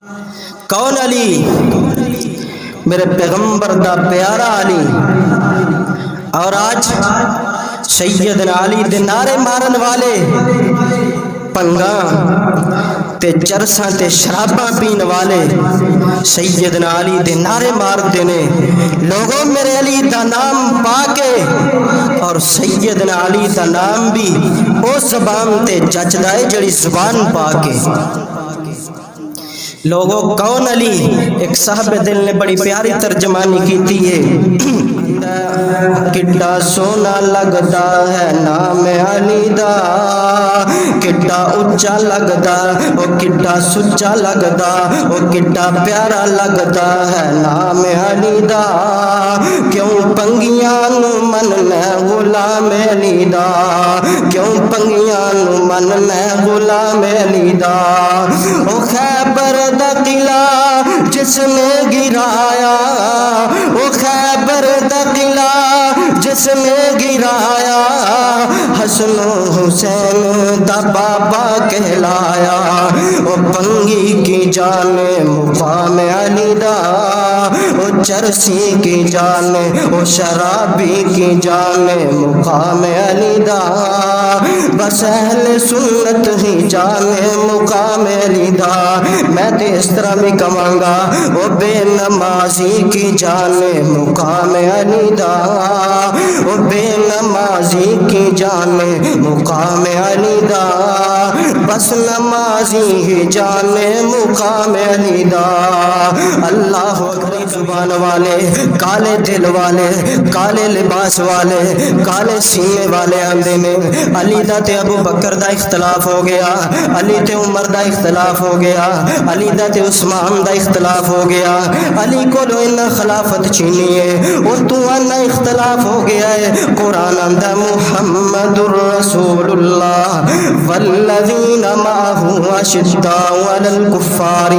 کون علی؟ میرے پیغمبر دا پیارا علی۔ اور آج سیدنا علی دے نعرے مارن والے پنگاں تے چرساں تے شراباں پین والے سیدنا علی دے نعرے مار دینے لوگوں میرے علی دا نام پا کے اور سیدنا علی دا نام بھی او زبان تے جچدا ہے جڑی زبان پا کے۔ لوگوں کون علی؟ ایک صاحب دل نے بڑی پیاری ترجمانی کی ہے۔ کڈا سونا لگدا ہے نام علی دا، کڈا اچا لگدا او کڈا سچا لگدا او کڈا پیارا لگدا ہے نام علی دا۔ کیوں پنگیاں نو مننا غلام علی دا، کیوں پنگیاں نو مننا غلام علی دا۔ او خیبر دا قلعہ جس نے گرایا، او خیبر دا قلعہ جس نے گرایا، حسن و حسین دا بابا کہلایا۔ او پنگی کی جان مقام علی دا، او چرسی کی جان او شرابی کی جان مقام علی دا۔ بس اہل سنت ہی جان مقام علی دا۔ میں تے اس طرح بھی کہوں گا او بے نمازی کی جان مقام علی دا، او بے نمازی کی جان مقام علی دا۔ بس نمازی ہی جان مقام علی دا۔ اللہ اکبر۔ زبان والے، کالے دل والے، کالے لباس والے، کالے سینے والے آندے نے علی دا تے ابو بکر دا اختلاف ہو گیا، علی تے عمر دا اختلاف ہو گیا، علی دا تے عثمان دا اختلاف ہو گیا، علی کو لو انہا خلافت چھینی ہے اور تو انہا اختلاف ہو گیا ہے۔ قرآن اندہ محمد الرسول اللہ والذین معہو اشداء علی الکفار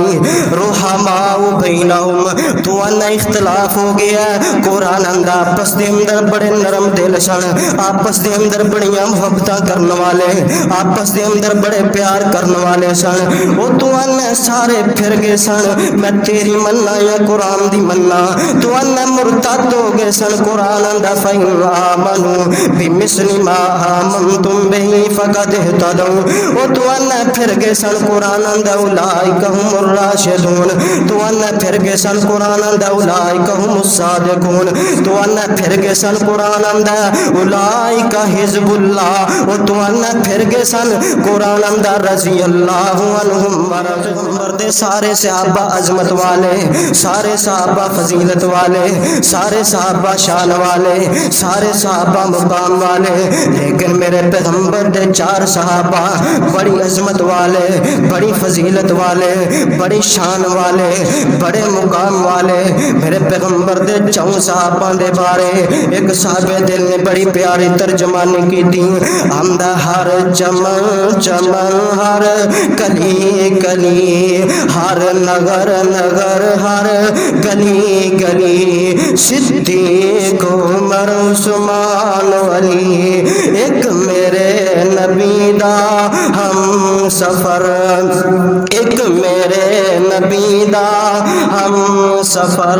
رحماء بینہم۔ تو انہا اختلاف ہو گیا ہے۔ قرآن اندہ آپس دے اندر بڑے نرم دل سن، آپس دے اندر بڑیاں محبتاں کرنے والے، آپس دے اندر بڑے پیار کرنے والے سن۔ وہ تو انہا سارے پھر گئے سن، میں تیری مننا یا قرآن دی مننا۔ تو انہا مرتد ہو گئے سن۔ قرآن اندہ فَإِنْ آمَنُوا بِمِثْلِ مَا آمَنْتُمْ بِهِ فَقَدْ اهْتَدَوْا۔ وہ تو انہا پھر گئے سن۔ قرآن اندہ اولئک هم الراشدون۔ تو انہا پھر گئے سن۔ قرآن اندہ اولئک هم الصادقون۔ تو انہا پھر گئے سن۔ قرآن اندہ اولئک حزب اللہ۔ وہ تو انہا پھر گئے سن۔ قرآن اندہ رضی اللہ عنہم ورضوا۔ مرد سارے صحابہ عظمت والے، سارے صحابہ فضیلت والے، سارے صحابہ شان والے، سارے صحابہ مقام والے، لیکن میرے پیغمبر دے چار صحابہ بڑی عظمت والے، بڑی فضیلت والے، بڑی شان والے، بڑے مقام والے۔ میرے پیغمبر دے چون صحابہ دے بارے ایک صحابہ دل نے بڑی پیاری ترجمانی کی تھی۔ ہمدہ ہر چمن چمن، ہر کلی کلی، ہر نگر نگر، ہر گلی گلی، صدیق عمر عثمان علی، ایک میرے نبی دا ہم سفر، ایک میرے نبی دا ہم سفر۔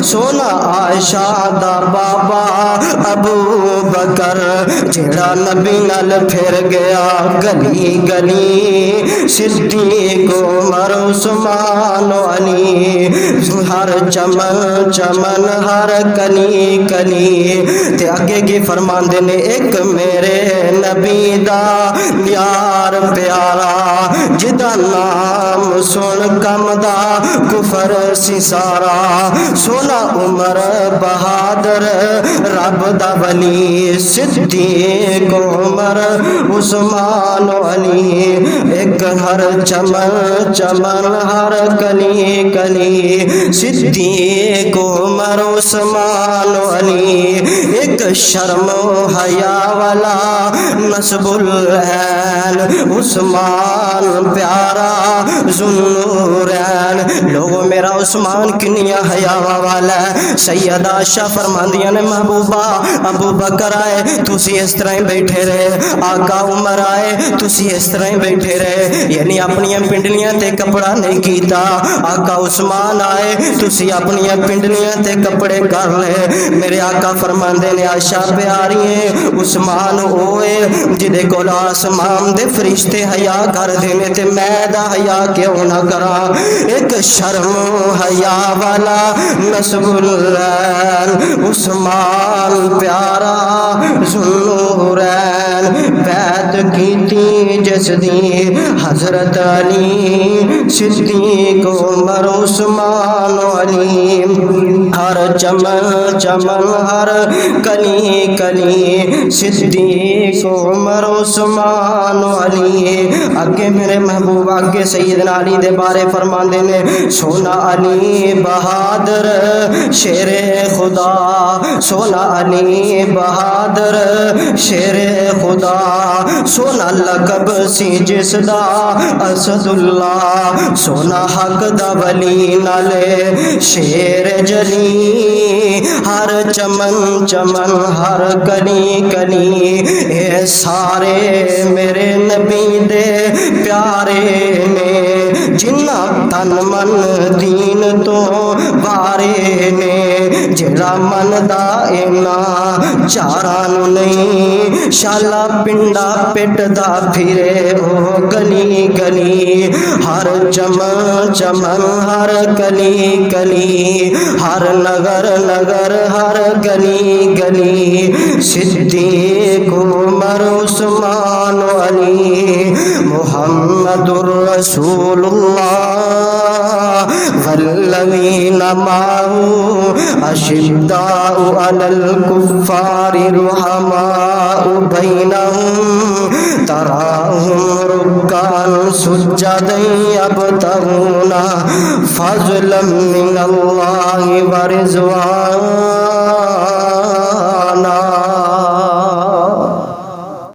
سونا عائشہ دا بابا ابو بکر، جڑا نبی نال پھر گیا گلی گلی، صدیق عمر عثمان علی، ہر چمن چمن، ہر کلی کلی۔ تے اگے کی فرماندے نے ایک میرے نبی دا یار پیارا، جدا نام سن کم دا کفر سی سارا۔ سونا عمر بہادر رب دا ولی، صدیق عمر عثمان علی، ایک ہر چمن چمن، ہر کلی کلی، صدیق عمر عثمان علی، ایک شرم و حیا والا نصب العین، عثمان پیارا ذوالنورین۔ لوگوں میرا عثمان کنیا حیاواں والا ہے۔ سیدہ عائشہ فرماندیاں نے محبوبہ ابو بکر آئے تسی اس طرح بیٹھے رہے، آقا عمر آئے تسی اس طرح بیٹھے رہے، یعنی اپنی پنڈلیاں تے کپڑا نہیں کیتا۔ آقا عثمان آئے تسی اپنی پنڈلیاں تے کپڑے کر لے۔ میرے آقا فرماندے نے عائشہ پیاری ہے عثمان ہوئے جدے کول آسمان دے فرشتے حیا کر دینے تے میں دا حیا کیوں نہ کرا۔ ایک شرم حیا والا نسب العین عثمان پیارا ذوالنورین بیعت کیتی جس دی حضرت علی صدیق عمر عثمان علی، ہر چمن چمن ہر کلی کلی صدیق عمر عثمان علی۔ اگے میرے محبوب اگے سیدنا علی دے بارے فرماندے نے سونا علی بہادر شیر خدا، سونا علی بہادر شیر خدا، سونا لقب سی جس دا اسد اللہ، سونا حق دا ولی نالے شیر جلی، ہر چمن چمن ہر کلی کلی اے سارے میرے نبی دے پیارے نے، جنہ تن من دین تو وارے نے، جڑا من دا اینا چاران نہیں، شالا پنڈا پٹ دا پھرے او گلی گلی، ہر چمن چمن ہر کلی کلی، ہر نگر نگر ہر گلی گلی، صدیق عمر عثمان علی، محمد الرسول اللہ والذین معه اشداء علی الکفار رحماء بینہم تراہم رکعا سجدا یبتغون فضلا من اللہ ورضوانا